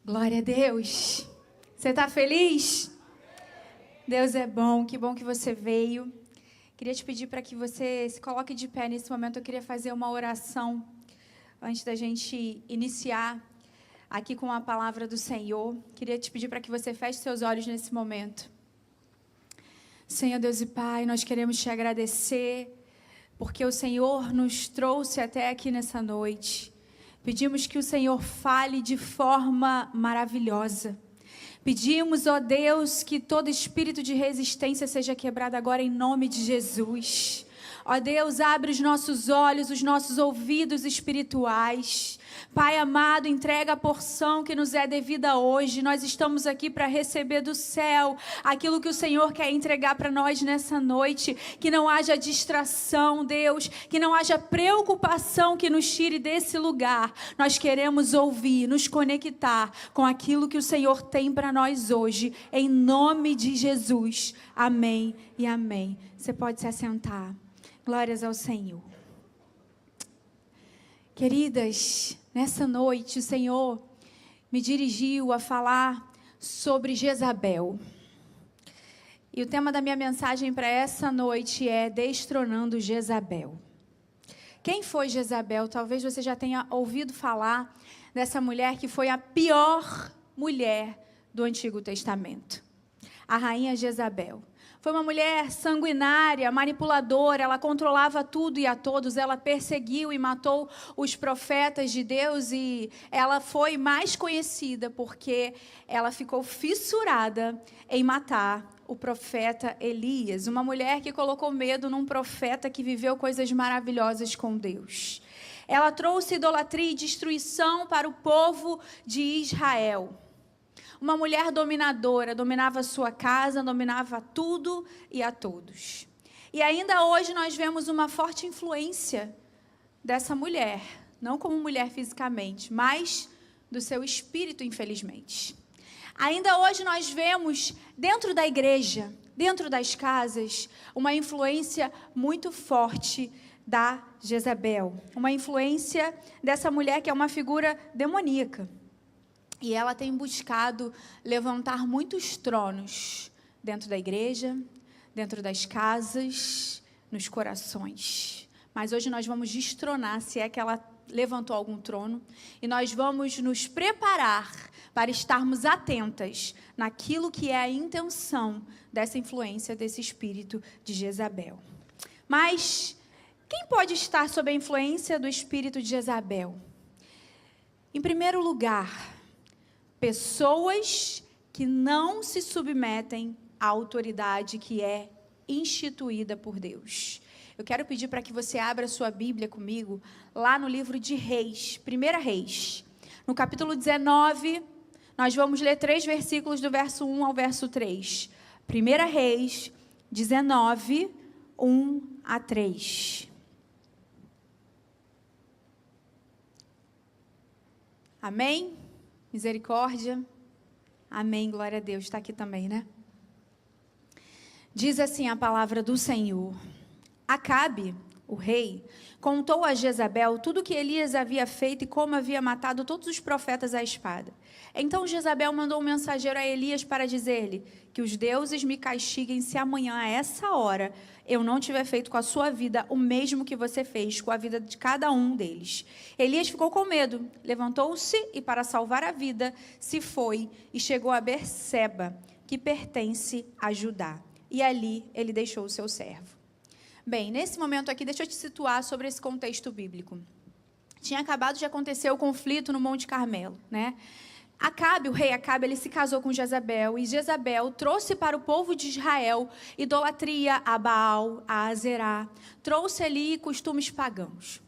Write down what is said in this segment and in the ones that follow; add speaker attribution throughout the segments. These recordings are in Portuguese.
Speaker 1: Glória a Deus. Você está feliz? Deus é bom, que bom que você veio. Queria te pedir para que você se coloque de pé nesse momento. Eu queria fazer uma oração antes da gente iniciar aqui com a palavra do Senhor. Queria te pedir para que você feche seus olhos nesse momento. Senhor Deus e Pai, nós queremos te agradecer porque o Senhor nos trouxe até aqui nessa noite. Pedimos que o Senhor fale de forma maravilhosa. Pedimos, ó Deus, que todo espírito de resistência seja quebrado agora em nome de Jesus. Ó Deus, abre os nossos olhos, os nossos ouvidos espirituais. Pai amado, entrega a porção que nos é devida hoje. Nós estamos aqui para receber do céu aquilo que o Senhor quer entregar para nós nessa noite. Que não haja distração, Deus, que não haja preocupação que nos tire desse lugar. Nós queremos ouvir, nos conectar com aquilo que o Senhor tem para nós hoje, em nome de Jesus. Amém e amém. Você pode se assentar. Glórias ao Senhor. Queridas, nessa noite o Senhor me dirigiu a falar sobre Jezabel. E o tema da minha mensagem para essa noite é Destronando Jezabel. Quem foi Jezabel? Talvez você já tenha ouvido falar dessa mulher que foi a pior mulher do Antigo Testamento. A rainha Jezabel. Foi uma mulher sanguinária, manipuladora, ela controlava tudo e a todos, ela perseguiu e matou os profetas de Deus e ela foi mais conhecida porque ela ficou fissurada em matar o profeta Elias, uma mulher que colocou medo num profeta que viveu coisas maravilhosas com Deus. Ela trouxe idolatria e destruição para o povo de Israel. Uma mulher dominadora, dominava a sua casa, dominava tudo e a todos. E ainda hoje nós vemos uma forte influência dessa mulher, não como mulher fisicamente, mas do seu espírito, infelizmente. Ainda hoje nós vemos dentro da igreja, dentro das casas, uma influência muito forte da Jezabel. Uma influência dessa mulher que é uma figura demoníaca. E ela tem buscado levantar muitos tronos dentro da igreja, dentro das casas, nos corações. Mas hoje nós vamos destronar, se é que ela levantou algum trono, e nós vamos nos preparar para estarmos atentas naquilo que é a intenção dessa influência, desse espírito de Jezabel. Mas quem pode estar sob a influência do espírito de Jezabel? Em primeiro lugar, pessoas que não se submetem à autoridade que é instituída por Deus. Eu quero pedir para que você abra sua Bíblia comigo, lá no livro de Reis, 1 Reis. No capítulo 19, nós vamos ler 3 versículos do verso 1 ao verso 3. 1 Reis, 19, 1 a 3. Amém? Misericórdia. Amém, glória a Deus. Está aqui também, né? Diz assim a palavra do Senhor. Acabe, o rei, contou a Jezabel tudo o que Elias havia feito e como havia matado todos os profetas à espada. Então Jezabel mandou um mensageiro a Elias para dizer-lhe que os deuses me castiguem se amanhã, a essa hora, eu não tiver feito com a sua vida o mesmo que você fez com a vida de cada um deles. Elias ficou com medo, levantou-se e, para salvar a vida, se foi e chegou a Berseba, que pertence a Judá. E ali ele deixou o seu servo. Bem, nesse momento aqui, deixa eu te situar sobre esse contexto bíblico. Tinha acabado de acontecer o conflito no Monte Carmelo, né? Acabe, o rei Acabe, ele se casou com Jezabel, e Jezabel trouxe para o povo de Israel idolatria a Baal, a Azerá, trouxe ali costumes pagãos.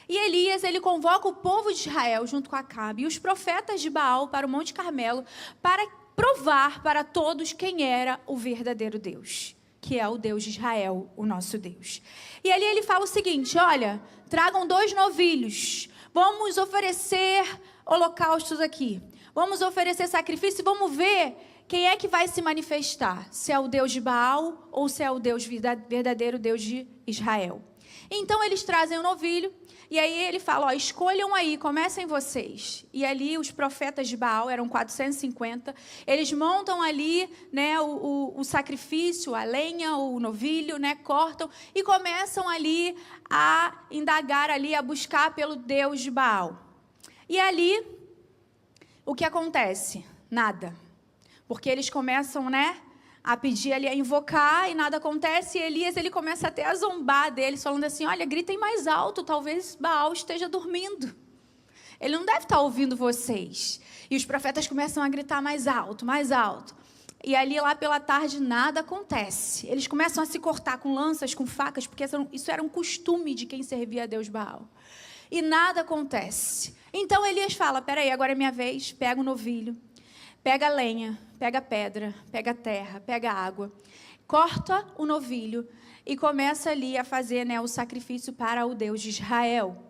Speaker 1: E Elias, ele convoca o povo de Israel junto com Acabe e os profetas de Baal para o Monte Carmelo para provar para todos quem era o verdadeiro Deus, que é o Deus de Israel, o nosso Deus. E ali ele fala o seguinte: olha, tragam 2 novilhos, vamos oferecer holocaustos aqui, vamos oferecer sacrifício e vamos ver quem é que vai se manifestar, se é o Deus de Baal ou se é o Deus verdadeiro, Deus de Israel. Então eles trazem o novilho, e aí ele fala, escolham aí, comecem vocês. E ali os profetas de Baal, eram 450, eles montam ali, né, o sacrifício, a lenha, o novilho, né, cortam, e começam ali a indagar, ali, a buscar pelo Deus de Baal. E ali, o que acontece? Nada. Porque eles começam, né, a pedir ali, a invocar, e nada acontece, e Elias, ele começa até a zombar deles, falando assim, olha, gritem mais alto, talvez Baal esteja dormindo. Ele não deve estar ouvindo vocês. E os profetas começam a gritar mais alto, mais alto. E ali, lá pela tarde, nada acontece. Eles começam a se cortar com lanças, com facas, porque isso era um costume de quem servia a Deus Baal. E nada acontece. Então Elias fala, peraí, agora é minha vez, pega o novilho, pega a lenha, pega a pedra, pega a terra, pega a água, corta o novilho e começa ali a fazer, né, o sacrifício para o Deus de Israel.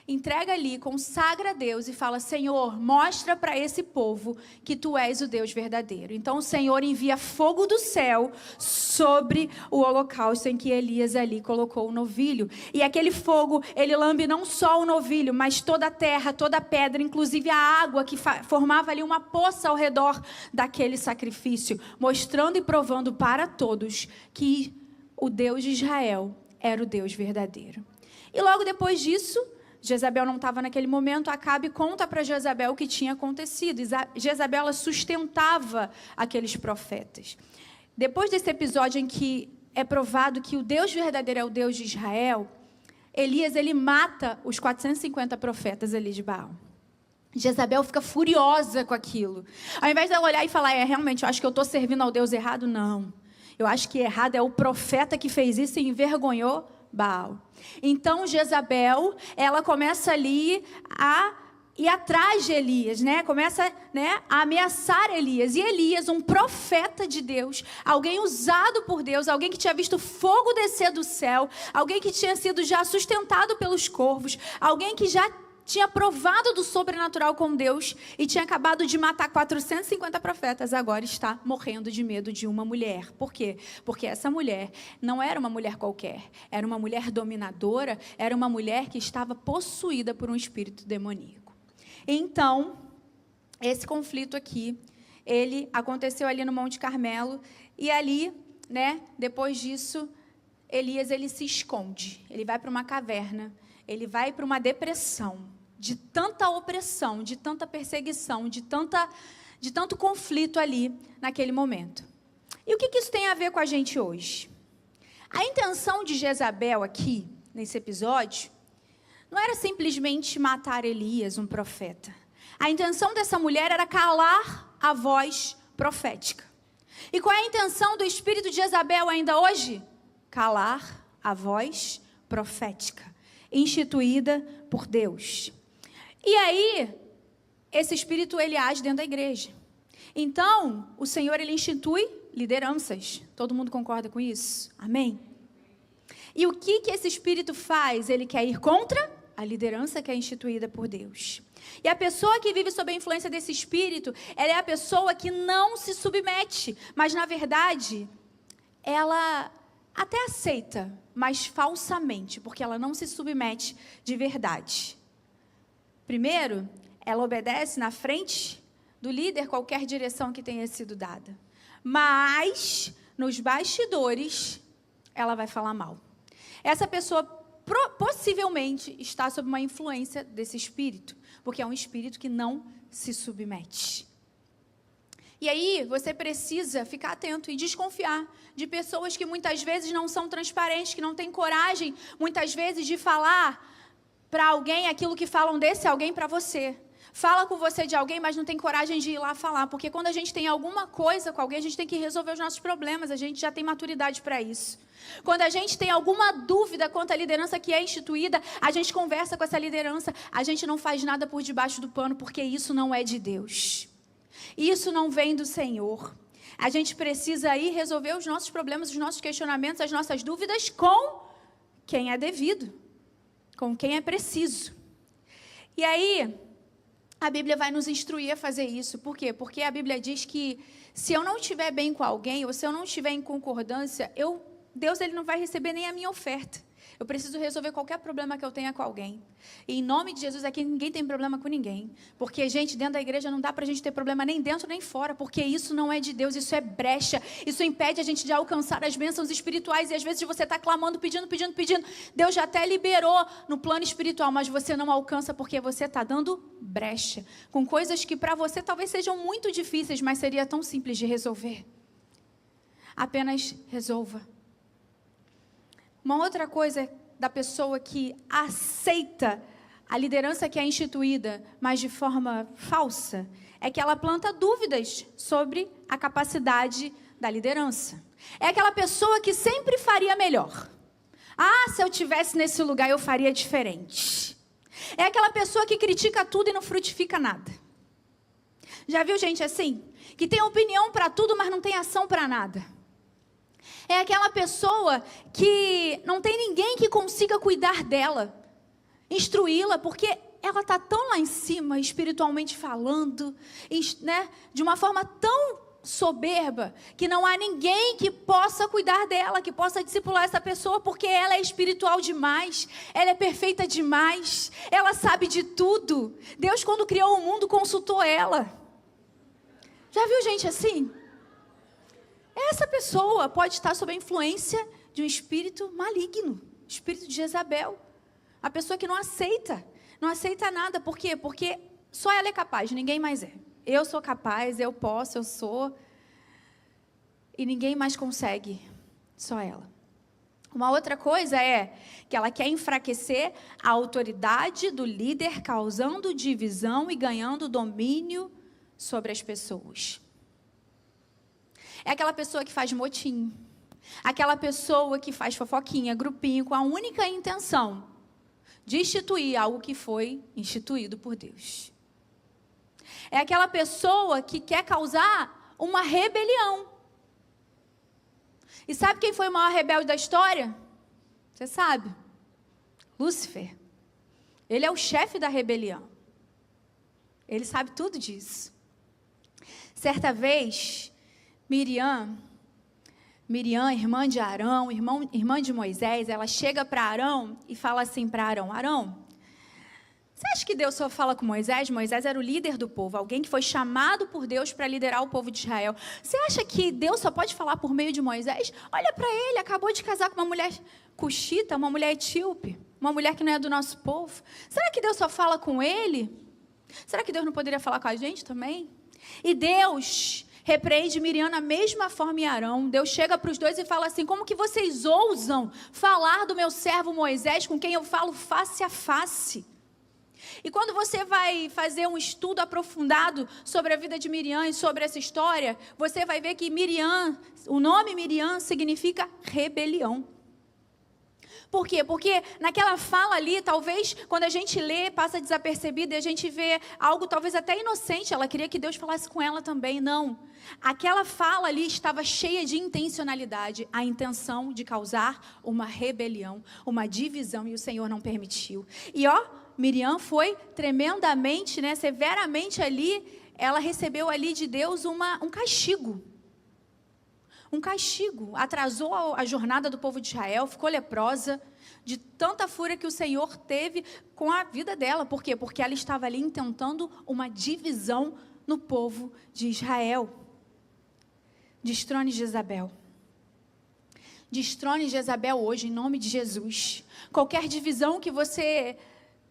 Speaker 1: Entrega ali, consagra a Deus e fala, Senhor, mostra para esse povo que Tu és o Deus verdadeiro. Então o Senhor envia fogo do céu sobre o holocausto em que Elias ali colocou o novilho. E aquele fogo, ele lambe não só o novilho, mas toda a terra, toda a pedra, inclusive a água que formava ali uma poça ao redor daquele sacrifício, mostrando e provando para todos que o Deus de Israel era o Deus verdadeiro. E logo depois disso, Jezabel não estava naquele momento, Acabe conta para Jezabel o que tinha acontecido. Jezabel, ela sustentava aqueles profetas. Depois desse episódio em que é provado que o Deus verdadeiro é o Deus de Israel, Elias, ele mata os 450 profetas ali de Baal. Jezabel fica furiosa com aquilo. Ao invés dela olhar e falar, realmente, eu acho que eu estou servindo ao Deus errado, não. Eu acho que errado é o profeta que fez isso e envergonhou Baal. Então Jezabel, ela começa ali a ir atrás de Elias, né? Começa, né, a ameaçar Elias. E Elias, um profeta de Deus, alguém usado por Deus, alguém que tinha visto fogo descer do céu, alguém que tinha sido já sustentado pelos corvos, alguém que já tinha provado do sobrenatural com Deus e tinha acabado de matar 450 profetas, agora está morrendo de medo de uma mulher. Por quê? Porque essa mulher não era uma mulher qualquer, era uma mulher dominadora, era uma mulher que estava possuída por um espírito demoníaco. Então, esse conflito aqui, ele aconteceu ali no Monte Carmelo, e ali, né, depois disso, Elias, ele se esconde, ele vai para uma caverna, ele vai para uma depressão, de tanta opressão, de tanta perseguição, de tanto conflito ali naquele momento. E o que isso tem a ver com a gente hoje? A intenção de Jezabel aqui, nesse episódio, não era simplesmente matar Elias, um profeta. A intenção dessa mulher era calar a voz profética. E qual é a intenção do espírito de Jezabel ainda hoje? Calar a voz profética, instituída por Deus. E aí, esse espírito, ele age dentro da igreja. Então, o Senhor, ele institui lideranças. Todo mundo concorda com isso? Amém? E o que esse espírito faz? Ele quer ir contra a liderança que é instituída por Deus. E a pessoa que vive sob a influência desse espírito, ela é a pessoa que não se submete, mas, na verdade, ela até aceita, mas falsamente, porque ela não se submete de verdade. Primeiro, ela obedece na frente do líder qualquer direção que tenha sido dada. Mas, nos bastidores, ela vai falar mal. Essa pessoa possivelmente está sob uma influência desse espírito, porque é um espírito que não se submete. E aí, você precisa ficar atento e desconfiar de pessoas que muitas vezes não são transparentes, que não têm coragem, muitas vezes, de falar para alguém aquilo que falam desse alguém para você. Fala com você de alguém, mas não tem coragem de ir lá falar, porque quando a gente tem alguma coisa com alguém, a gente tem que resolver os nossos problemas, a gente já tem maturidade para isso. Quando a gente tem alguma dúvida quanto à liderança que é instituída, a gente conversa com essa liderança, a gente não faz nada por debaixo do pano, porque isso não é de Deus. Isso não vem do Senhor. A gente precisa ir resolver os nossos problemas, os nossos questionamentos, as nossas dúvidas com quem é devido, com quem é preciso. E aí, a Bíblia vai nos instruir a fazer isso. Por quê? Porque a Bíblia diz que se eu não estiver bem com alguém, ou se eu não estiver em concordância, Deus, ele não vai receber nem a minha oferta. Eu preciso resolver qualquer problema que eu tenha com alguém. E em nome de Jesus, aqui ninguém tem problema com ninguém. Porque, gente, dentro da igreja não dá pra gente ter problema nem dentro nem fora. Porque isso não é de Deus, isso é brecha. Isso impede a gente de alcançar as bênçãos espirituais. E às vezes você está clamando, pedindo. Deus já até liberou no plano espiritual, mas você não alcança porque você está dando brecha. Com coisas que para você talvez sejam muito difíceis, mas seria tão simples de resolver. Apenas resolva. Uma outra coisa da pessoa que aceita a liderança que é instituída, mas de forma falsa, é que ela planta dúvidas sobre a capacidade da liderança. É aquela pessoa que sempre faria melhor. Ah, se eu estivesse nesse lugar eu faria diferente. É aquela pessoa que critica tudo e não frutifica nada. Já viu gente assim? Que tem opinião para tudo, mas não tem ação para nada. É aquela pessoa que não tem ninguém que consiga cuidar dela, instruí-la, porque ela está tão lá em cima, espiritualmente falando, né, de uma forma tão soberba, que não há ninguém que possa cuidar dela, que possa discipular essa pessoa, porque ela é espiritual demais, ela é perfeita demais, ela sabe de tudo. Deus, quando criou o mundo, consultou ela. Já viu gente assim? Essa pessoa pode estar sob a influência de um espírito maligno, espírito de Jezabel. A pessoa que não aceita nada. Por quê? Porque só ela é capaz, ninguém mais é. Eu sou capaz, eu posso, eu sou. E ninguém mais consegue, só ela. Uma outra coisa é que ela quer enfraquecer a autoridade do líder, causando divisão e ganhando domínio sobre as pessoas. É aquela pessoa que faz motim, aquela pessoa que faz fofoquinha, grupinho, com a única intenção de instituir algo que foi instituído por Deus. É aquela pessoa que quer causar uma rebelião. E sabe quem foi o maior rebelde da história? Você sabe? Lúcifer. Ele é o chefe da rebelião. Ele sabe tudo disso. Certa vez, Miriam, irmã de Arão, irmã de Moisés, ela chega para Arão e fala assim para Arão: Arão, você acha que Deus só fala com Moisés? Moisés era o líder do povo, alguém que foi chamado por Deus para liderar o povo de Israel. Você acha que Deus só pode falar por meio de Moisés? Olha para ele, acabou de casar com uma mulher cuxita, uma mulher etíope, uma mulher que não é do nosso povo. Será que Deus só fala com ele? Será que Deus não poderia falar com a gente também? E Deus repreende Miriam na mesma forma em Arão. Deus chega para os dois e fala assim: como que vocês ousam falar do meu servo Moisés, com quem eu falo face a face? E quando você vai fazer um estudo aprofundado sobre a vida de Miriam e sobre essa história, você vai ver que Miriam, o nome Miriam significa rebelião. Por quê? Porque naquela fala ali, talvez, quando a gente lê, passa desapercebido e a gente vê algo talvez até inocente. Ela queria que Deus falasse com ela também. Não. Aquela fala ali estava cheia de intencionalidade. A intenção de causar uma rebelião, uma divisão, e o Senhor não permitiu. E Miriam foi tremendamente, severamente ali, ela recebeu ali de Deus um castigo. Um castigo, atrasou a jornada do povo de Israel, ficou leprosa, de tanta fúria que o Senhor teve com a vida dela. Por quê? Porque ela estava ali intentando uma divisão no povo de Israel. Destrone Jezabel. Destrone Jezabel hoje, em nome de Jesus. Qualquer divisão que você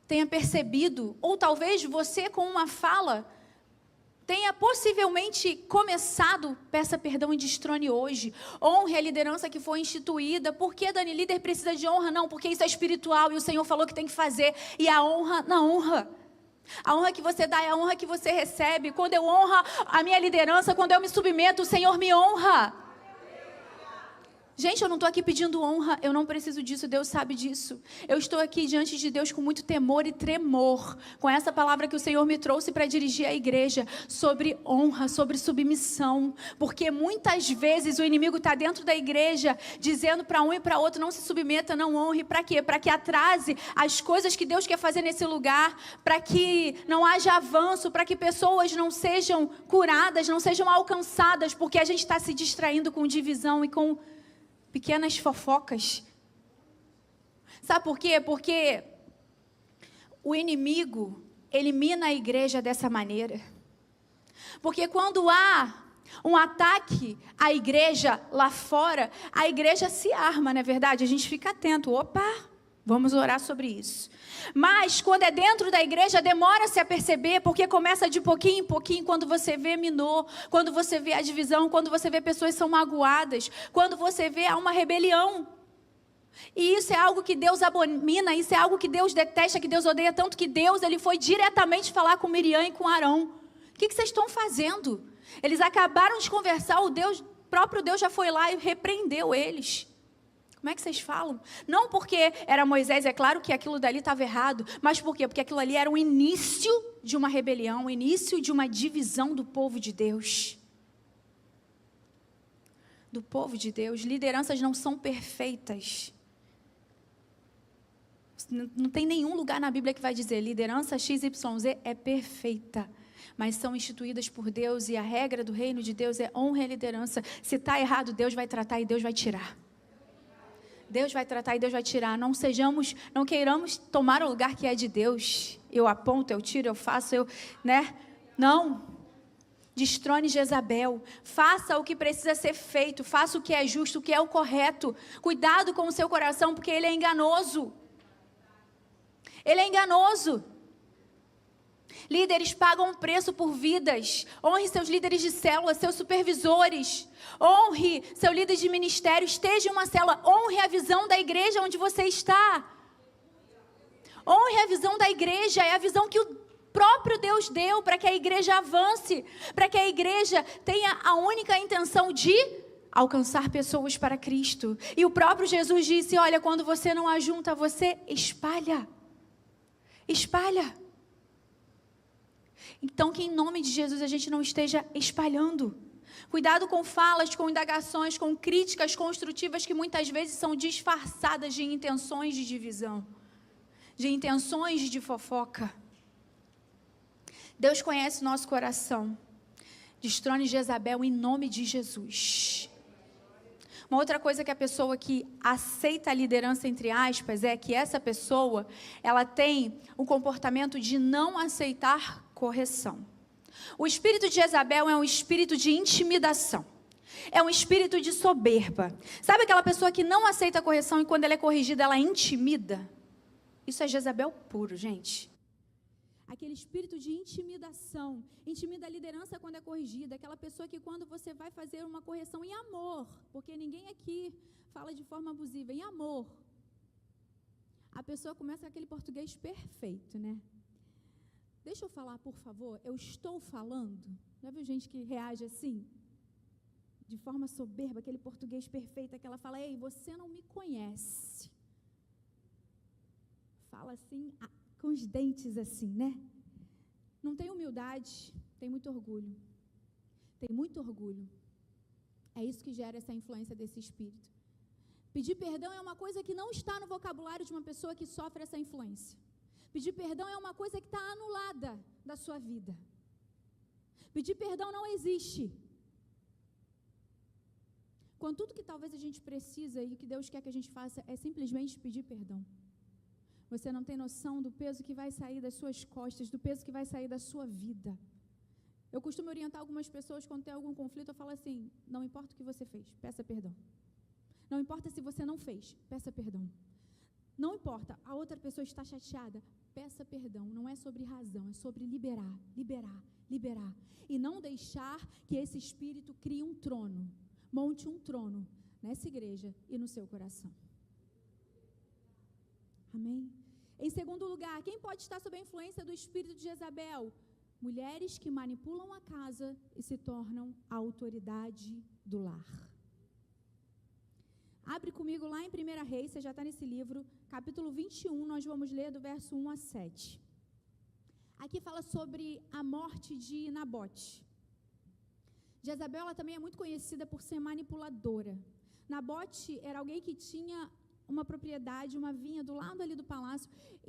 Speaker 1: tenha percebido, ou talvez você com uma fala tenha possivelmente começado, peça perdão e destrone hoje. Honre a liderança que foi instituída. Por que, Dani, líder precisa de honra? Não, porque isso é espiritual e o Senhor falou que tem que fazer. E a honra na honra. A honra que você dá é a honra que você recebe. Quando eu honro a minha liderança, quando eu me submeto, o Senhor me honra. Gente, eu não estou aqui pedindo honra, eu não preciso disso, Deus sabe disso. Eu estou aqui diante de Deus com muito temor e tremor, com essa palavra que o Senhor me trouxe para dirigir a igreja, sobre honra, sobre submissão, porque muitas vezes o inimigo está dentro da igreja, dizendo para um e para outro: não se submeta, não honre. Para quê? Para que atrase as coisas que Deus quer fazer nesse lugar, para que não haja avanço, para que pessoas não sejam curadas, não sejam alcançadas, porque a gente está se distraindo com divisão e com pequenas fofocas. Sabe por quê? Porque o inimigo, ele mina a igreja dessa maneira. Porque quando há um ataque à igreja lá fora, a igreja se arma, não é verdade? A gente fica atento. Opa, vamos orar sobre isso. Mas quando é dentro da igreja, demora-se a perceber, porque começa de pouquinho em pouquinho, quando você vê minou, quando você vê a divisão, quando você vê pessoas são magoadas, quando você vê há uma rebelião. E isso é algo que Deus abomina, isso é algo que Deus detesta, que Deus odeia, tanto que Deus ele foi diretamente falar com Miriam e com Arão. O que vocês estão fazendo? Eles acabaram de conversar, o próprio Deus já foi lá e repreendeu eles. Como é que vocês falam? Não porque era Moisés, é claro que aquilo dali estava errado, mas por quê? Porque aquilo ali era o início de uma rebelião, o início de uma divisão do povo de Deus. Do povo de Deus. Lideranças não são perfeitas. Não tem nenhum lugar na Bíblia que vai dizer liderança XYZ é perfeita. Mas são instituídas por Deus e a regra do reino de Deus é honra e liderança. Se está errado, Deus vai tratar e Deus vai tirar. Deus vai tratar e Deus vai tirar. Não queiramos tomar o lugar que é de Deus. Eu aponto, eu tiro, eu faço, Não. Destrone Jezabel. Faça o que precisa ser feito. Faça o que é justo, o que é o correto. Cuidado com o seu coração, porque ele é enganoso. Ele é enganoso. Líderes pagam um preço por vidas. Honre seus líderes de célula, seus supervisores. Honre seu líder de ministério. Esteja em uma célula. Honre a visão da igreja onde você está. Honre a visão da igreja. É a visão que o próprio Deus deu para que a igreja avance. Para que a igreja tenha a única intenção de alcançar pessoas para Cristo. E o próprio Jesus disse, olha, quando você não ajunta, você espalha. Espalha. Então, que em nome de Jesus a gente não esteja espalhando. Cuidado com falas, com indagações, com críticas construtivas que muitas vezes são disfarçadas de intenções de divisão, de intenções de fofoca. Deus conhece o nosso coração. Destrone Jezabel em nome de Jesus. Uma outra coisa que a pessoa que aceita a liderança, entre aspas, é que essa pessoa, ela tem o comportamento de não aceitar correção. O espírito de Jezabel é um espírito de intimidação. É um espírito de soberba. Sabe aquela pessoa que não aceita a correção e quando ela é corrigida, ela intimida? Isso é Jezabel puro, gente. Aquele espírito de intimidação. Intimida a liderança quando é corrigida. Aquela pessoa que quando você vai fazer uma correção em amor, porque ninguém aqui fala de forma abusiva, em amor, a pessoa começa com aquele português perfeito, né? Deixa eu falar, por favor, eu estou falando. Já viu gente que reage assim? De forma soberba, aquele português perfeito, que ela fala, ei, você não me conhece. Fala assim, com os dentes assim, né? Não tem humildade, tem muito orgulho. Tem muito orgulho. É isso que gera essa influência desse espírito. Pedir perdão é uma coisa que não está no vocabulário de uma pessoa que sofre essa influência. Pedir perdão é uma coisa que está anulada da sua vida. Pedir perdão não existe. Quando tudo que talvez a gente precisa e o que Deus quer que a gente faça é simplesmente pedir perdão. Você não tem noção do peso que vai sair das suas costas, do peso que vai sair da sua vida. Eu costumo orientar algumas pessoas quando tem algum conflito, eu falo assim, não importa o que você fez, peça perdão. Não importa se você não fez, peça perdão. Não importa, a outra pessoa está chateada, peça perdão. Não é sobre razão, é sobre liberar, liberar, liberar. E não deixar que esse espírito crie um trono, monte um trono nessa igreja e no seu coração. Amém? Em segundo lugar, quem pode estar sob a influência do espírito de Jezabel? Mulheres que manipulam a casa e se tornam a autoridade do lar. Abre comigo lá em 1 Reis, você já está nesse livro, capítulo 21, nós vamos ler do verso 1 a 7. Aqui fala sobre a morte de Nabote. Jezabel ela também é muito conhecida por ser manipuladora. Nabote era alguém que tinha
Speaker 2: uma propriedade, uma vinha do lado ali do palácio,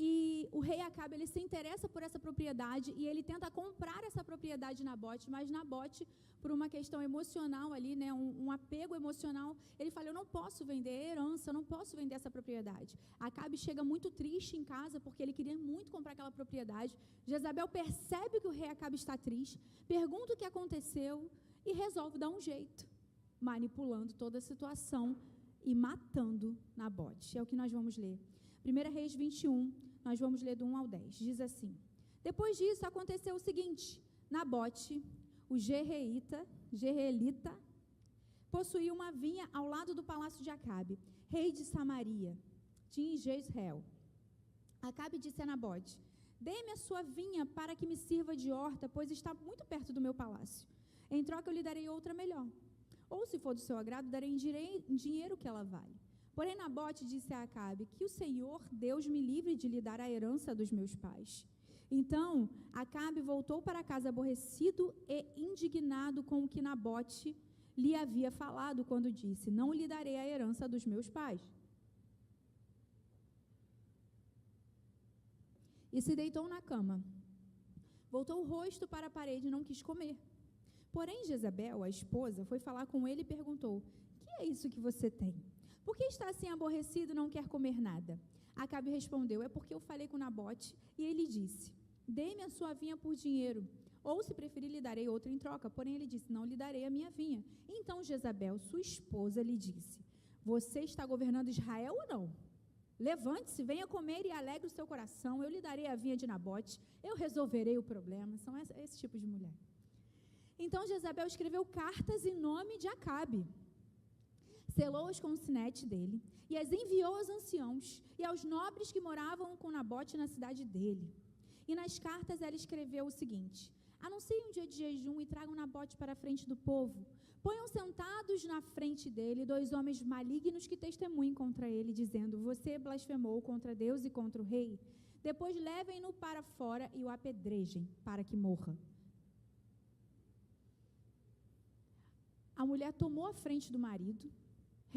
Speaker 2: e o rei Acabe, ele se interessa por essa propriedade e ele tenta comprar essa propriedade de Nabote, mas Nabote, por uma questão emocional ali, né, um apego emocional, ele fala, eu não posso vender a herança, eu não posso vender essa propriedade. Acabe chega muito triste em casa, porque ele queria muito comprar aquela propriedade. Jezabel percebe que o rei Acabe está triste, pergunta o que aconteceu e resolve dar um jeito, manipulando toda a situação e matando Nabote. É o que nós vamos ler. 1 Reis 21, nós vamos ler do 1 ao 10. Diz assim, depois disso aconteceu o seguinte, Nabote, o Jezreelita, possuía uma vinha ao lado do palácio de Acabe, rei de Samaria, tinha em Jezreel. Acabe disse a Nabote, dê-me a sua vinha para que me sirva de horta, pois está muito perto do meu palácio. Em troca eu lhe darei outra melhor. Ou, se for do seu agrado, darei em dinheiro que ela vale. Porém, Nabote disse a Acabe, que o Senhor, Deus, me livre de lhe dar a herança dos meus pais. Então, Acabe voltou para casa aborrecido e indignado com o que Nabote lhe havia falado, quando disse, não lhe darei a herança dos meus pais. E se deitou na cama. Voltou o rosto para a parede e não quis comer. Porém, Jezabel, a esposa, foi falar com ele e perguntou, que é isso que você tem? Por que está assim aborrecido e não quer comer nada? Acabe respondeu, é porque eu falei com Nabote e ele disse, dê-me a sua vinha por dinheiro, ou se preferir lhe darei outra em troca. Porém, ele disse, não lhe darei a minha vinha. Então Jezabel, sua esposa, lhe disse, você está governando Israel ou não? Levante-se, venha comer e alegre o seu coração, eu lhe darei a vinha de Nabote, eu resolverei o problema. São esse tipo de mulher. Então Jezabel escreveu cartas em nome de Acabe, selou-as com o sinete dele e as enviou aos anciãos e aos nobres que moravam com Nabote na cidade dele. E nas cartas ela escreveu o seguinte, anunciem um dia de jejum e tragam Nabote para a frente do povo. Ponham sentados na frente dele 2 homens malignos que testemunhem contra ele, dizendo, você blasfemou contra Deus e contra o rei. Depois levem-no para fora e o apedrejem para que morra. A mulher tomou a frente do marido,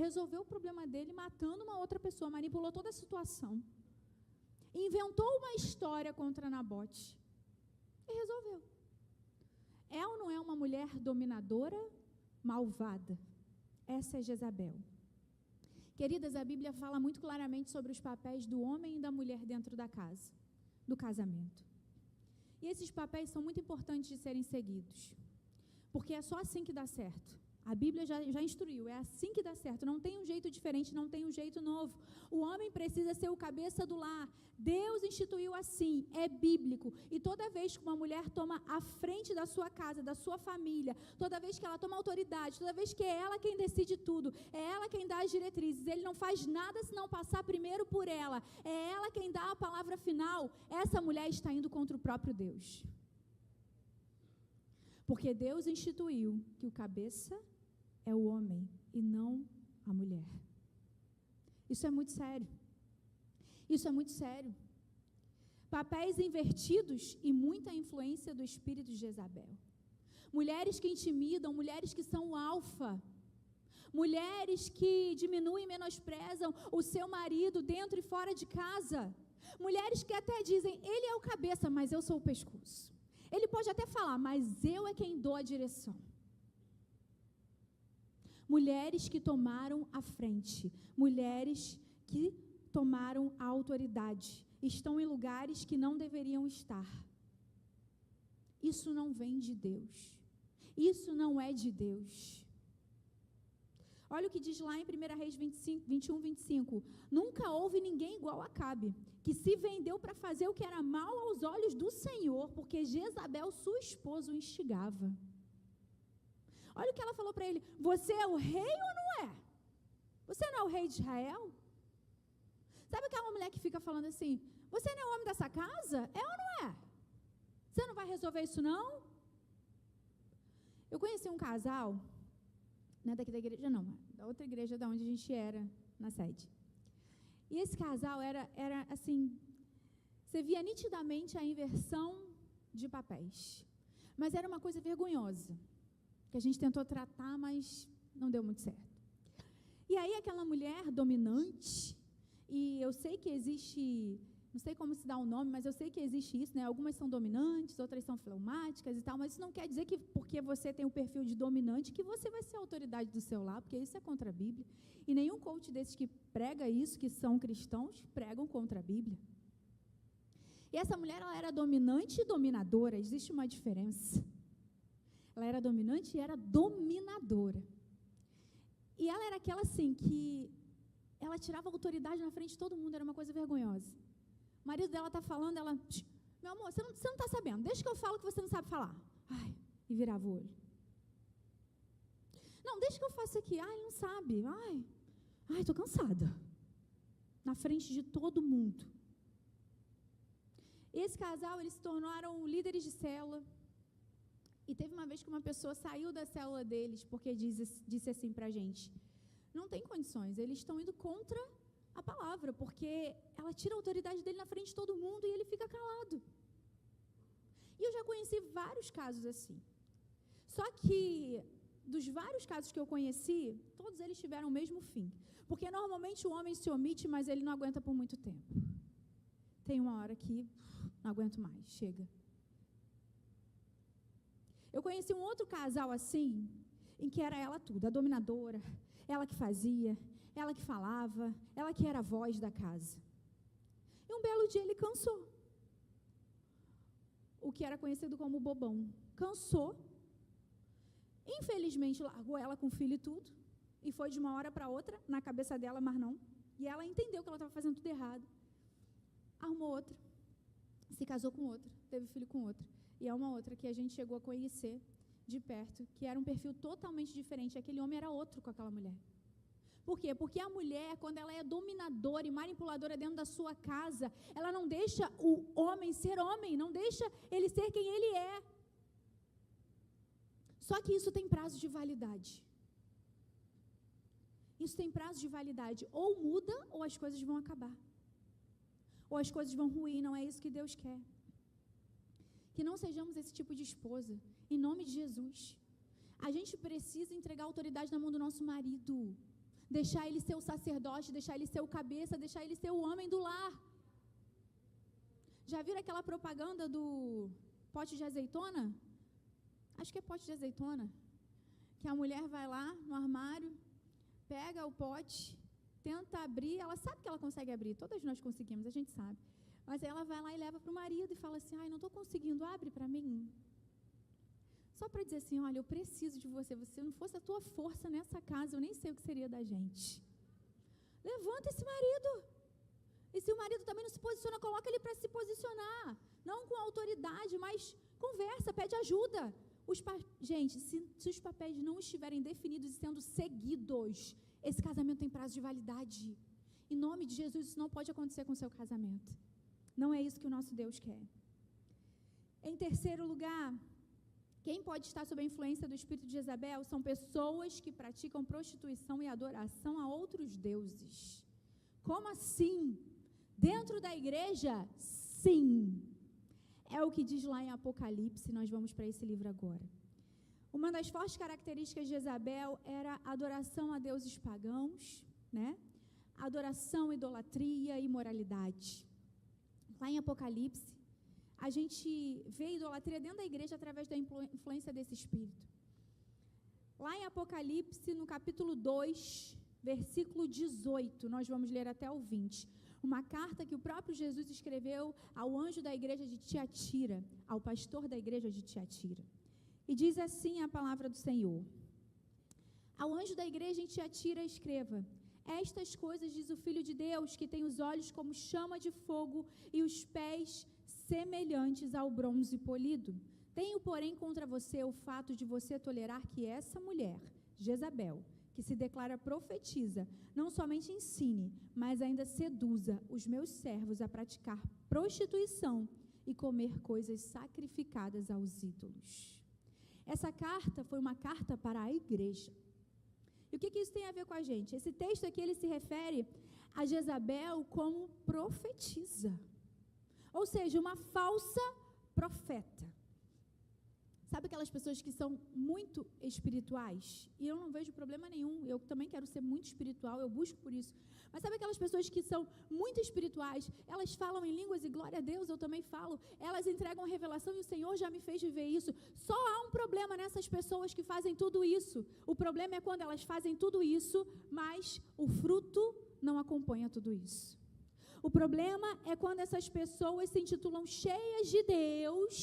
Speaker 2: resolveu o problema dele matando uma outra pessoa, manipulou toda a situação, inventou uma história contra Nabote e resolveu. É ou não é uma mulher dominadora, malvada? Essa é Jezabel. Queridas, a Bíblia fala muito claramente sobre os papéis do homem e da mulher dentro da casa, do casamento. E esses papéis são muito importantes de serem seguidos, porque é só assim que dá certo. A Bíblia já instruiu, é assim que dá certo, não tem um jeito diferente, não tem um jeito novo. O homem precisa ser o cabeça do lar, Deus instituiu assim, é bíblico. E toda vez que uma mulher toma a frente da sua casa, da sua família, toda vez que ela toma autoridade, toda vez que é ela quem decide tudo, é ela quem dá as diretrizes, ele não faz nada se não passar primeiro por ela, é ela quem dá a palavra final, essa mulher está indo contra o próprio Deus. Porque Deus instituiu que o cabeça é o homem e não a mulher. Isso é muito sério. Isso é muito sério. Papéis invertidos e muita influência do espírito de Jezabel. Mulheres que intimidam, mulheres que são o alfa. Mulheres que diminuem e menosprezam o seu marido dentro e fora de casa. Mulheres que até dizem, ele é o cabeça, mas eu sou o pescoço. Ele pode até falar, mas eu é quem dou a direção. Mulheres que tomaram a frente, mulheres que tomaram a autoridade, estão em lugares que não deveriam estar. Isso não vem de Deus. Isso não é de Deus. Olha o que diz lá em 1 Reis 21, 25. Nunca houve ninguém igual a Acabe, que se vendeu para fazer o que era mal aos olhos do Senhor, porque Jezabel, sua esposa, o instigava. Olha o que ela falou para ele, você é o rei ou não é? Você não é o rei de Israel? Sabe aquela mulher que fica falando assim, você não é o homem dessa casa? É ou não é? Você não vai resolver isso não? Eu conheci um casal, não é daqui da igreja não, da outra igreja da onde a gente era, na sede. E esse casal era assim, você via nitidamente a inversão de papéis. Mas era uma coisa vergonhosa, que a gente tentou tratar, mas não deu muito certo. E aí aquela mulher dominante, E eu sei que existe, não sei como se dá o nome, mas eu sei que existe isso, né? Algumas são dominantes, outras são fleumáticas e tal, mas isso não quer dizer que porque você tem o perfil de dominante que você vai ser a autoridade do seu lar, porque isso é contra a Bíblia. E nenhum coach desses que prega isso, que são cristãos, pregam contra a Bíblia. E essa mulher, ela era dominante e dominadora, existe uma diferença. Ela era dominante e era dominadora. E ela era aquela assim, que ela tirava autoridade na frente de todo mundo, era uma coisa vergonhosa. O marido dela está falando, ela, meu amor, você não está sabendo, deixa que eu falo que você não sabe falar. Ai, e virava o olho. Não, deixa que eu faça aqui. Ai, ele não sabe. Ai, estou cansada. Na frente de todo mundo. Esse casal, eles se tornaram líderes de célula. E teve uma vez que uma pessoa saiu da célula deles, porque disse assim pra gente, não tem condições, eles estão indo contra a palavra, porque ela tira a autoridade dele na frente de todo mundo e ele fica calado. E eu já conheci vários casos assim. Só que, dos vários casos que eu conheci, todos eles tiveram o mesmo fim. Porque normalmente o homem se omite, mas ele não aguenta por muito tempo. Tem uma hora que não aguento mais, chega. Eu conheci um outro casal assim, em que era ela tudo, a dominadora, ela que fazia, ela que falava, ela que era a voz da casa. E um belo dia ele cansou. O que era conhecido como bobão. Cansou. Infelizmente, largou ela com o filho e tudo. E foi de uma hora para outra, na cabeça dela, mas não. E ela entendeu que ela estava fazendo tudo errado. Arrumou outra. Se casou com outra. Teve filho com outra. E é uma outra que a gente chegou a conhecer de perto, que era um perfil totalmente diferente. Aquele homem era outro com aquela mulher. Por quê? Porque a mulher, quando ela é dominadora e manipuladora dentro da sua casa, ela não deixa o homem ser homem, não deixa ele ser quem ele é. Só que isso tem prazo de validade. Isso tem prazo de validade. Ou muda, ou as coisas vão acabar. Ou as coisas vão ruir, não é isso que Deus quer. Que não sejamos esse tipo de esposa, em nome de Jesus. A gente precisa entregar a autoridade na mão do nosso marido. Deixar ele ser o sacerdote, deixar ele ser o cabeça, deixar ele ser o homem do lar. Já viram aquela propaganda do pote de azeitona? Acho que é pote de azeitona. Que a mulher vai lá no armário, pega o pote, tenta abrir, ela sabe que ela consegue abrir, todas nós conseguimos, a gente sabe. Mas aí ela vai lá e leva para o marido e fala assim, ai, não estou conseguindo, abre para mim. Só para dizer assim, olha, eu preciso de você, se não fosse a tua força nessa casa, eu nem sei o que seria da gente. Levanta esse marido. E se o marido também não se posiciona, coloca ele para se posicionar. Não com autoridade, mas conversa, pede ajuda. Gente, se os papéis não estiverem definidos e sendo seguidos, esse casamento tem prazo de validade. Em nome de Jesus, isso não pode acontecer com o seu casamento. Não é isso que o nosso Deus quer. Em terceiro lugar, quem pode estar sob a influência do espírito de Jezabel são pessoas que praticam prostituição e adoração a outros deuses. Como assim? Dentro da igreja? Sim. É o que diz lá em Apocalipse, nós vamos para esse livro agora. Uma das fortes características de Jezabel era a adoração a deuses pagãos, né? Adoração, idolatria e imoralidade. Lá em Apocalipse, a gente vê a idolatria dentro da igreja através da influência desse espírito. Lá em Apocalipse, no capítulo 2, versículo 18, nós vamos ler até o 20. Uma carta que o próprio Jesus escreveu ao anjo da igreja de Tiatira, ao pastor da igreja de Tiatira. E diz assim a palavra do Senhor. Ao anjo da igreja em Tiatira escreva: estas coisas diz o Filho de Deus, que tem os olhos como chama de fogo e os pés semelhantes ao bronze polido. Tenho, porém, contra você o fato de você tolerar que essa mulher, Jezabel, que se declara profetiza, não somente ensine, mas ainda seduza os meus servos a praticar prostituição e comer coisas sacrificadas aos ídolos. Essa carta foi uma carta para a igreja. E o que isso tem a ver com a gente? Esse texto aqui, ele se refere a Jezabel como profetisa. Ou seja, uma falsa profeta. Sabe aquelas pessoas que são muito espirituais? E eu não vejo problema nenhum. Eu também quero ser muito espiritual, eu busco por isso. Mas sabe aquelas pessoas que são muito espirituais? Elas falam em línguas e glória a Deus, eu também falo. Elas entregam revelação e o Senhor já me fez viver isso. Só há um problema nessas pessoas que fazem tudo isso. O problema é quando elas fazem tudo isso, mas o fruto não acompanha tudo isso. O problema é quando essas pessoas se intitulam cheias de Deus.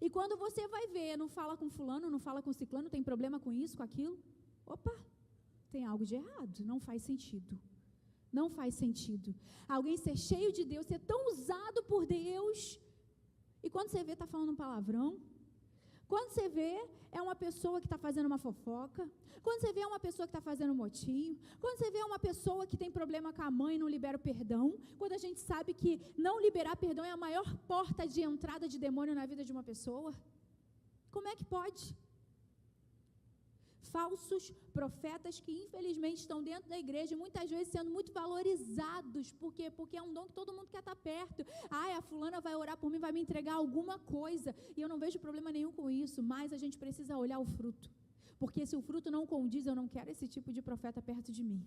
Speaker 2: E quando você vai ver, não fala com fulano, não fala com ciclano, tem problema com isso, com aquilo. Opa, tem algo de errado, não faz sentido. Não faz sentido. Alguém ser cheio de Deus, ser tão usado por Deus, e quando você vê, está falando um palavrão. Quando você vê, é uma pessoa que está fazendo uma fofoca. Quando você vê, é uma pessoa que está fazendo um motinho. Quando você vê, é uma pessoa que tem problema com a mãe e não libera o perdão. Quando a gente sabe que não liberar perdão é a maior porta de entrada de demônio na vida de uma pessoa. Como é que pode? Falsos profetas que infelizmente estão dentro da igreja e muitas vezes sendo muito valorizados. Por quê? Porque é um dom que todo mundo quer estar perto. A fulana vai orar por mim, vai me entregar alguma coisa. E eu não vejo problema nenhum com isso, mas a gente precisa olhar o fruto. Porque se o fruto não condiz, eu não quero esse tipo de profeta perto de mim.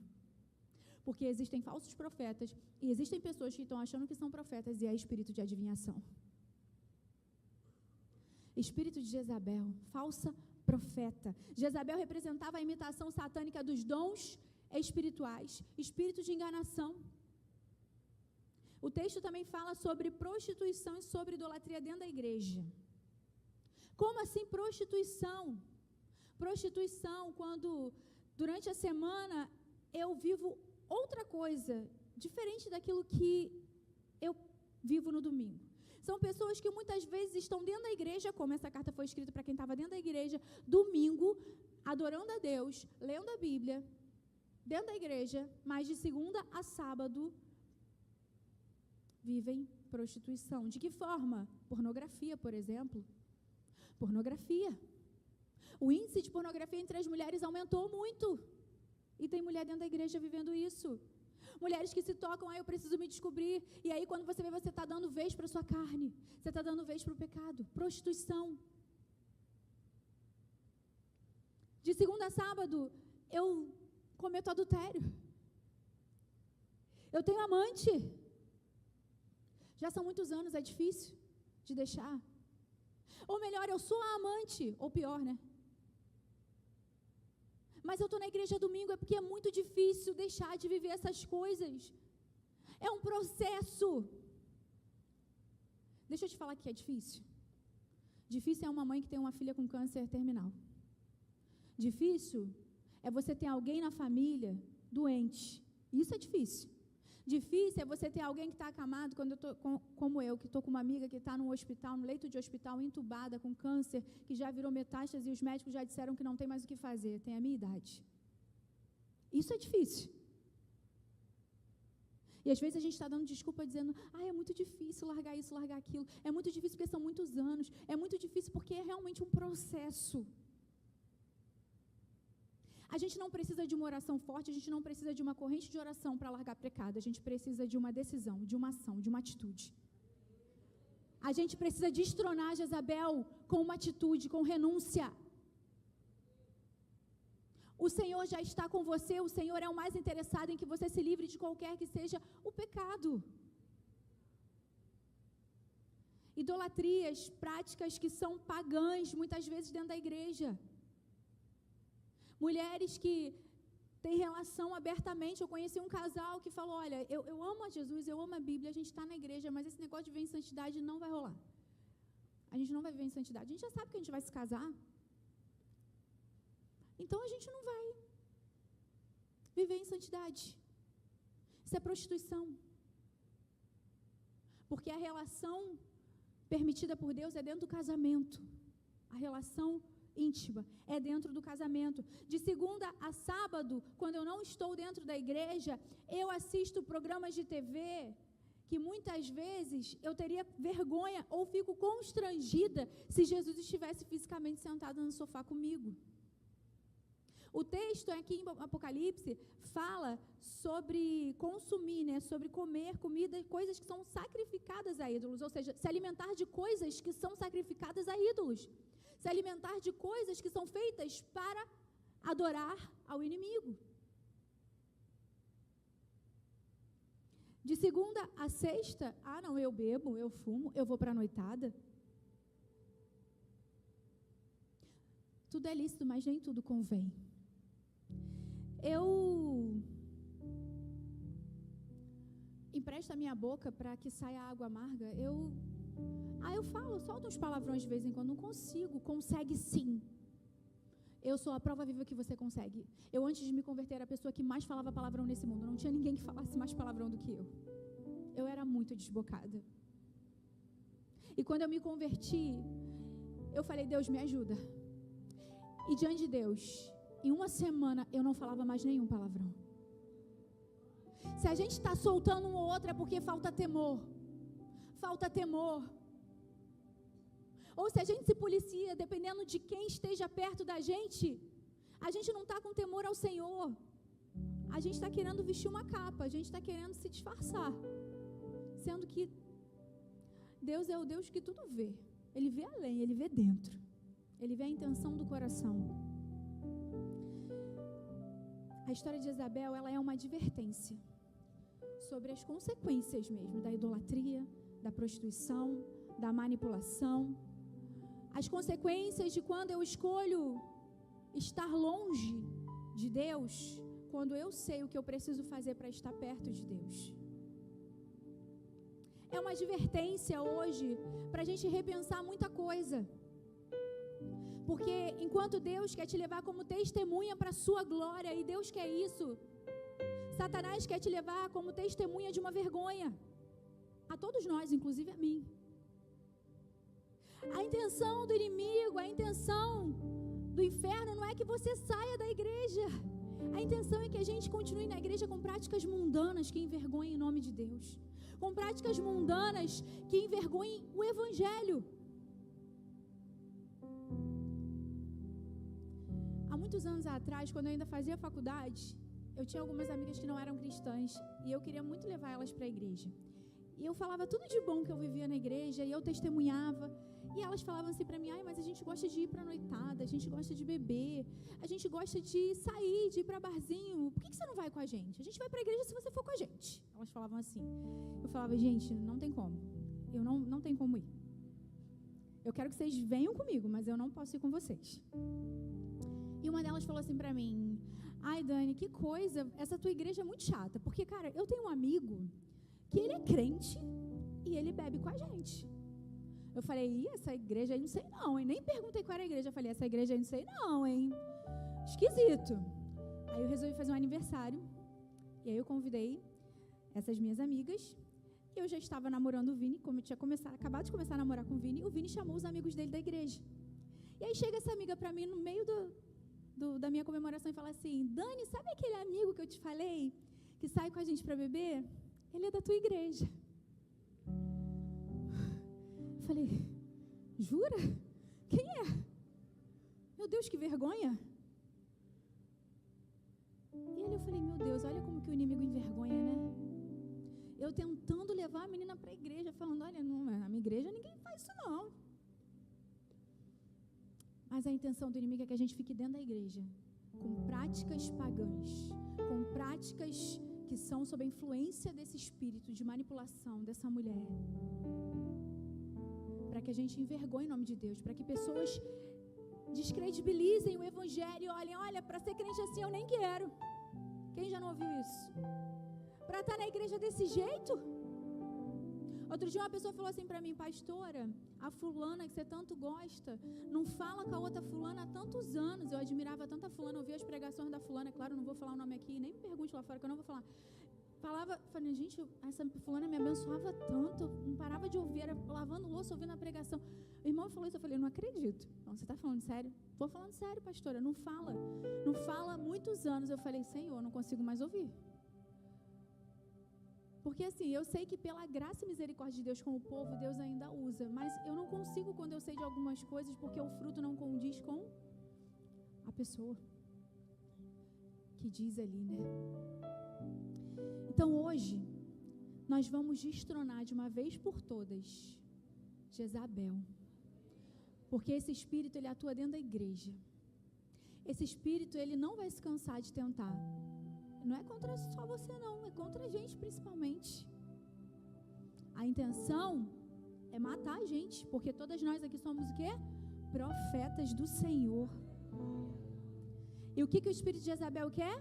Speaker 2: Porque existem falsos profetas e existem pessoas que estão achando que são profetas e é espírito de adivinhação. Espírito de Jezabel, falsa profeta. Jezabel representava a imitação satânica dos dons espirituais, espírito de enganação. O texto também fala sobre prostituição e sobre idolatria dentro da igreja. Como assim prostituição? Prostituição, quando durante a semana eu vivo outra coisa, diferente daquilo que eu vivo no domingo. São pessoas que muitas vezes estão dentro da igreja, como essa carta foi escrita para quem estava dentro da igreja, domingo, adorando a Deus, lendo a Bíblia, dentro da igreja, mas de segunda a sábado, vivem prostituição. De que forma? Pornografia, por exemplo. Pornografia. O índice de pornografia entre as mulheres aumentou muito. E tem mulher dentro da igreja vivendo isso. Mulheres que se tocam, eu preciso me descobrir. E aí, quando você vê, você está dando vez para a sua carne. Você está dando vez para o pecado. Prostituição. De segunda a sábado, eu cometo adultério. Eu tenho amante. Já são muitos anos, é difícil de deixar. Ou melhor, eu sou a amante. Ou pior, né? Mas eu estou na igreja domingo, é porque é muito difícil deixar de viver essas coisas. É um processo. Deixa eu te falar que é difícil. Difícil é uma mãe que tem uma filha com câncer terminal. Difícil é você ter alguém na família doente. Isso é difícil. Difícil é você ter alguém que está acamado, como eu, que estou com uma amiga que está no hospital, no leito de hospital, entubada, com câncer, que já virou metástase e os médicos já disseram que não tem mais o que fazer, tem a minha idade. Isso é difícil. E às vezes a gente está dando desculpa dizendo, é muito difícil largar isso, largar aquilo. É muito difícil porque são muitos anos. É muito difícil porque é realmente um processo. A gente não precisa de uma oração forte, a gente não precisa de uma corrente de oração para largar pecado. A gente precisa de uma decisão, de uma ação, de uma atitude. A gente precisa destronar Jezabel com uma atitude, com renúncia. O Senhor já está com você, o Senhor é o mais interessado em que você se livre de qualquer que seja o pecado. Idolatrias, práticas que são pagãs, muitas vezes dentro da igreja. Mulheres que têm relação abertamente. Eu conheci um casal que falou, olha, eu amo a Jesus, eu amo a Bíblia, a gente está na igreja, mas esse negócio de viver em santidade não vai rolar. A gente não vai viver em santidade. A gente já sabe que a gente vai se casar. Então a gente não vai viver em santidade. Isso é prostituição. Porque a relação permitida por Deus é dentro do casamento. A relação íntima é dentro do casamento. De segunda a sábado, quando eu não estou dentro da igreja, eu assisto programas de TV que muitas vezes eu teria vergonha ou fico constrangida se Jesus estivesse fisicamente sentado no sofá comigo. O texto aqui em Apocalipse fala sobre consumir, sobre comer comida, coisas que são sacrificadas a ídolos, ou seja, se alimentar de coisas que são sacrificadas a ídolos. se alimentar de coisas que são feitas para adorar ao inimigo. De segunda a sexta, não, eu bebo, eu fumo, eu vou para a noitada. Tudo é lícito, mas nem tudo convém. Eu empresto a minha boca para que saia água amarga. Eu falo, solto uns palavrões de vez em quando, não consigo. Consegue sim. Eu sou a prova viva que você consegue. Eu, antes de me converter, era a pessoa que mais falava palavrão nesse mundo. Não tinha ninguém que falasse mais palavrão do que eu. Eu era muito desbocada. E quando eu me converti, eu falei, Deus, me ajuda. E diante de Deus, em uma semana, eu não falava mais nenhum palavrão. Se a gente está soltando um ou outro, é porque falta temor. Falta temor. Ou se a gente se policia, dependendo de quem esteja perto da gente, a gente não está com temor ao Senhor. A gente está querendo vestir uma capa, a gente está querendo se disfarçar. Sendo que Deus é o Deus que tudo vê. Ele vê além, Ele vê dentro. Ele vê a intenção do coração. A história de Jezabel, ela é uma advertência sobre as consequências mesmo da idolatria, da prostituição, da manipulação. As consequências de quando eu escolho estar longe de Deus, quando eu sei o que eu preciso fazer para estar perto de Deus. É uma advertência hoje para a gente repensar muita coisa. Porque enquanto Deus quer te levar como testemunha para a sua glória, e Deus quer isso, Satanás quer te levar como testemunha de uma vergonha. A todos nós, inclusive a mim. A intenção do inimigo, a intenção do inferno não é que você saia da igreja. A intenção é que a gente continue na igreja com práticas mundanas que envergonhem o nome de Deus. Com práticas mundanas que envergonhem o evangelho. Há muitos anos atrás, quando eu ainda fazia faculdade, eu tinha algumas amigas que não eram cristãs e eu queria muito levar elas para a igreja. E eu falava tudo de bom que eu vivia na igreja e eu testemunhava. E elas falavam assim para mim, mas a gente gosta de ir para noitada, a gente gosta de beber, a gente gosta de sair, de ir para barzinho. Por que você não vai com a gente? A gente vai para a igreja se você for com a gente. Elas falavam assim. Eu falava, gente, não tem como. Eu não tenho como ir. Eu quero que vocês venham comigo, mas eu não posso ir com vocês. E uma delas falou assim para mim, Dani, que coisa, essa tua igreja é muito chata. Porque, cara, eu tenho um amigo que ele é crente e ele bebe com a gente. Eu falei, essa igreja aí não sei não, hein? Nem perguntei qual era a igreja. Eu falei, essa igreja aí não sei não, hein? Esquisito. Aí eu resolvi fazer um aniversário. E aí eu convidei essas minhas amigas. E eu já estava namorando o Vini, como eu tinha acabado de começar a namorar com o Vini. O Vini chamou os amigos dele da igreja. E aí chega essa amiga pra mim no meio da minha comemoração e fala assim, Dani, sabe aquele amigo que eu te falei? Que sai com a gente pra beber? Ele é da tua igreja. Eu falei, jura? Quem é? Meu Deus, que vergonha. E aí eu falei, meu Deus, olha como que o inimigo envergonha, né? Eu tentando levar a menina para a igreja, falando, olha, não, na minha igreja ninguém faz isso não. Mas a intenção do inimigo é que a gente fique dentro da igreja, com práticas pagãs, com práticas que são sob a influência desse espírito de manipulação dessa mulher. Para que a gente envergonhe o nome de Deus, para que pessoas descredibilizem o evangelho e olha, para ser crente assim eu nem quero. Quem já não ouviu isso? Para estar na igreja desse jeito? Outro dia uma pessoa falou assim para mim, pastora, a fulana que você tanto gosta, não fala com a outra fulana há tantos anos. Eu admirava tanto a fulana, ouvia as pregações da fulana, claro, não vou falar o nome aqui, nem me pergunte lá fora que eu não vou falar. Falei, gente, essa fulana me abençoava tanto, não parava de ouvir, era lavando louça, ouvindo a pregação. O irmão falou isso, eu falei, não acredito. Não, você está falando sério? Vou falando sério, pastora, não fala há muitos anos. Eu falei, Senhor, não consigo mais ouvir. Porque assim, eu sei que pela graça e misericórdia de Deus com o povo, Deus ainda usa, mas eu não consigo quando eu sei de algumas coisas, porque o fruto não condiz com a pessoa que diz ali, né? Então hoje, nós vamos destronar de uma vez por todas Jezabel. Porque esse espírito, ele atua dentro da igreja. Esse espírito, ele não vai se cansar de tentar. Não é contra só você não, é contra a gente principalmente. A intenção é matar a gente, porque todas nós aqui somos o quê? Profetas do Senhor. E o que o espírito de Jezabel quer?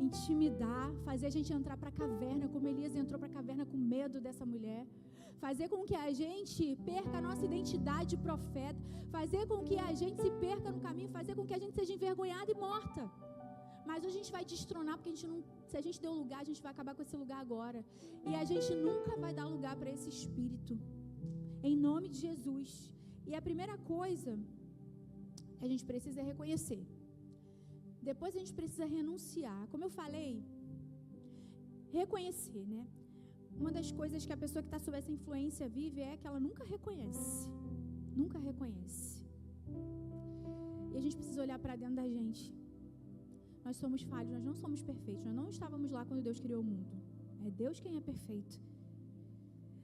Speaker 2: Intimidar, fazer a gente entrar para a caverna, como Elias entrou para a caverna com medo dessa mulher. Fazer com que a gente perca a nossa identidade de profeta. Fazer com que a gente se perca no caminho. Fazer com que a gente seja envergonhada e morta. Mas hoje a gente vai destronar, porque a gente não, se a gente deu lugar, a gente vai acabar com esse lugar agora. E a gente nunca vai dar lugar para esse espírito. Em nome de Jesus. E a primeira coisa que a gente precisa é reconhecer. Depois a gente precisa renunciar. Como eu falei, reconhecer, né? Uma das coisas que a pessoa que está sob essa influência vive é que ela nunca reconhece. Nunca reconhece. E a gente precisa olhar para dentro da gente. Nós somos falhos, nós não somos perfeitos. Nós não estávamos lá quando Deus criou o mundo. É Deus quem é perfeito.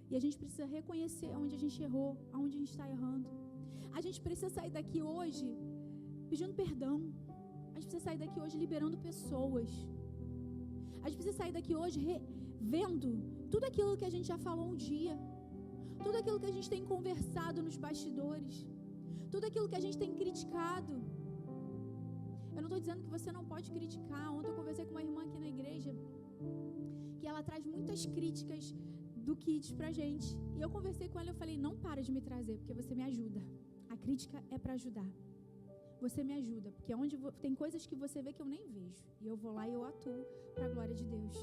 Speaker 2: E a gente precisa reconhecer onde a gente errou, aonde a gente está errando. A gente precisa sair daqui hoje pedindo perdão. A gente precisa sair daqui hoje liberando pessoas. A gente precisa sair daqui hoje vendo tudo aquilo que a gente já falou um dia. Tudo aquilo que a gente tem conversado nos bastidores. Tudo aquilo que a gente tem criticado. Eu não estou dizendo que você não pode criticar. Ontem eu conversei com uma irmã aqui na igreja, que ela traz muitas críticas do Kids pra gente. E eu conversei com ela e eu falei, não para de me trazer, porque você me ajuda. A crítica é para ajudar. Você me ajuda, porque tem coisas que você vê que eu nem vejo. E eu vou lá e eu atuo para a glória de Deus.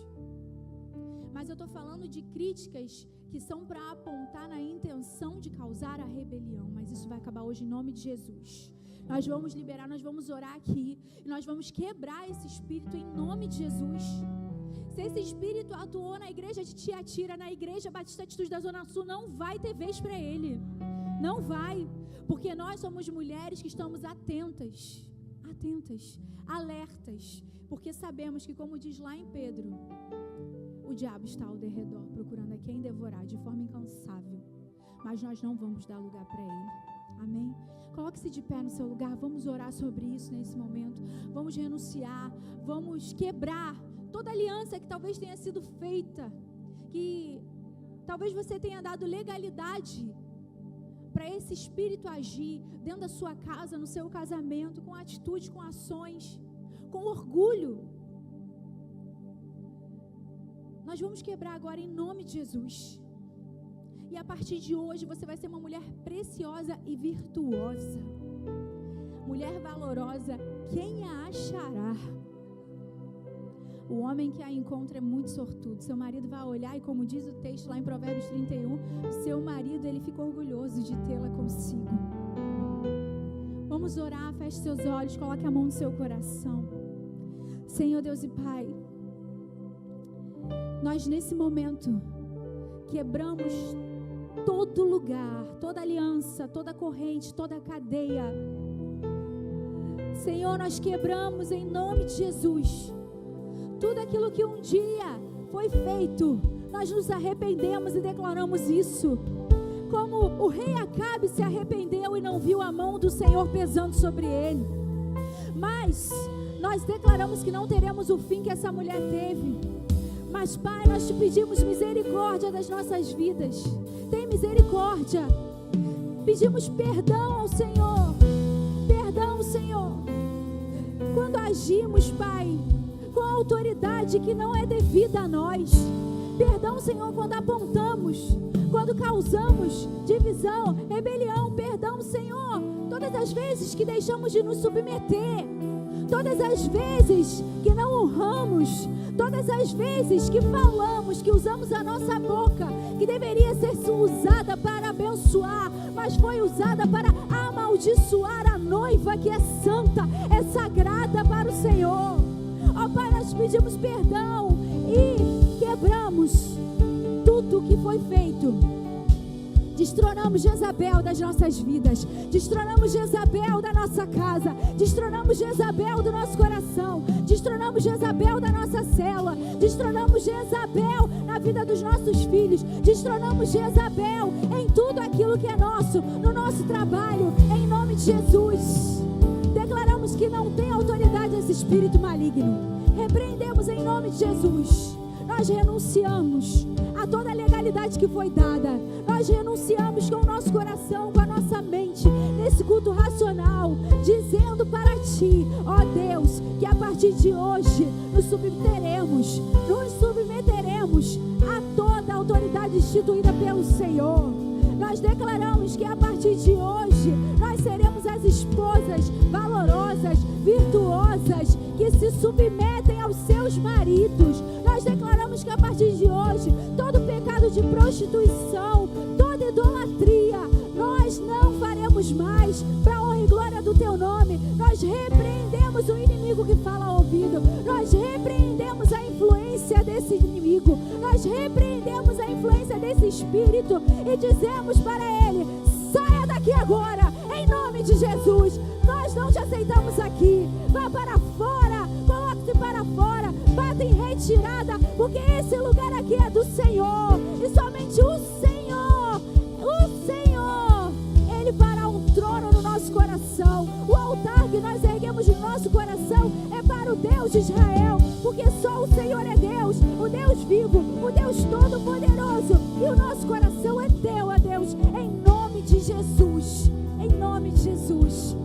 Speaker 2: Mas eu estou falando de críticas que são para apontar na intenção de causar a rebelião. Mas isso vai acabar hoje em nome de Jesus. Nós vamos liberar, nós vamos orar aqui. E nós vamos quebrar esse espírito em nome de Jesus. Se esse espírito atuou na igreja de Tiatira, na igreja Batista Atitude da Zona Sul, não vai ter vez para ele. Não vai. Porque nós somos mulheres que estamos atentas, alertas. Porque sabemos que, como diz lá em Pedro, o diabo está ao derredor, procurando a quem devorar de forma incansável. Mas nós não vamos dar lugar para ele. Amém? Coloque-se de pé no seu lugar. Vamos orar sobre isso nesse momento. Vamos renunciar. Vamos quebrar toda aliança que talvez tenha sido feita. Que talvez você tenha dado legalidade para esse espírito agir dentro da sua casa, no seu casamento, com atitude, com ações, com orgulho. Nós vamos quebrar agora em nome de Jesus. E a partir de hoje você vai ser uma mulher preciosa e virtuosa. Mulher valorosa, quem a achará? O homem que a encontra é muito sortudo. Seu marido vai olhar e, como diz o texto lá em Provérbios 31, seu marido, ele fica orgulhoso de tê-la consigo. Vamos orar, feche seus olhos, coloque a mão no seu coração. Senhor Deus e Pai, nós nesse momento quebramos todo lugar, toda aliança, toda corrente, toda cadeia. Senhor, nós quebramos em nome de Jesus tudo aquilo que um dia foi feito. Nós nos arrependemos e declaramos isso. Como o rei Acabe se arrependeu e não viu a mão do Senhor pesando sobre ele. Mas nós declaramos que não teremos o fim que essa mulher teve. Mas, Pai, nós te pedimos misericórdia das nossas vidas. Tem misericórdia. Pedimos perdão ao Senhor. Perdão, Senhor. Quando agimos, Pai, com a autoridade que não é devida a nós. Perdão, Senhor, quando apontamos, quando causamos divisão, rebelião. Perdão, Senhor, todas as vezes que deixamos de nos submeter, todas as vezes que não honramos, todas as vezes que falamos, que usamos a nossa boca, que deveria ser usada para abençoar, mas foi usada para amaldiçoar a noiva que é santa, é sagrada para o Senhor. Ó Pai, nós pedimos perdão e quebramos tudo que foi feito de Destronamos Jezabel das nossas vidas. Destronamos Jezabel da nossa casa. Destronamos Jezabel do nosso coração. Destronamos Jezabel da nossa célula. Destronamos Jezabel na vida dos nossos filhos. Destronamos Jezabel em tudo aquilo que é nosso, no nosso trabalho, em nome de Jesus. Declaramos que não tem autoridade esse espírito maligno. Repreendemos em nome de Jesus. Nós renunciamos a toda a legalidade que foi dada. Nós renunciamos com o nosso coração, com a nossa mente, nesse culto racional, dizendo para Ti, ó Deus, que a partir de hoje nos submeteremos a toda a autoridade instituída pelo Senhor. Nós declaramos que a partir de hoje nós seremos as esposas valorosas, virtuosas, que se submetem aos seus maridos. Nós declaramos que a partir de hoje todo pecado de prostituição, toda idolatria, nós não faremos mais, para a honra e glória do Teu nome. Nós repreendemos o inimigo que fala ao ouvido. Nós repreendemos a influência desse inimigo. Nós repreendemos a influência desse espírito e dizemos para ele: saia daqui agora, em nome de Jesus. Nós não te aceitamos aqui. Vá para fora, coloque-se para fora, bata em retirada, porque esse lugar aqui é do Senhor. E somente o Senhor, Ele fará um trono no nosso coração. O altar que nós erguemos no nosso coração é para o Deus de Israel, porque só o Senhor é Deus, o Deus vivo, o Deus todo-poderoso. E o nosso coração é teu, ó Deus, em nome de Jesus. Em nome de Jesus.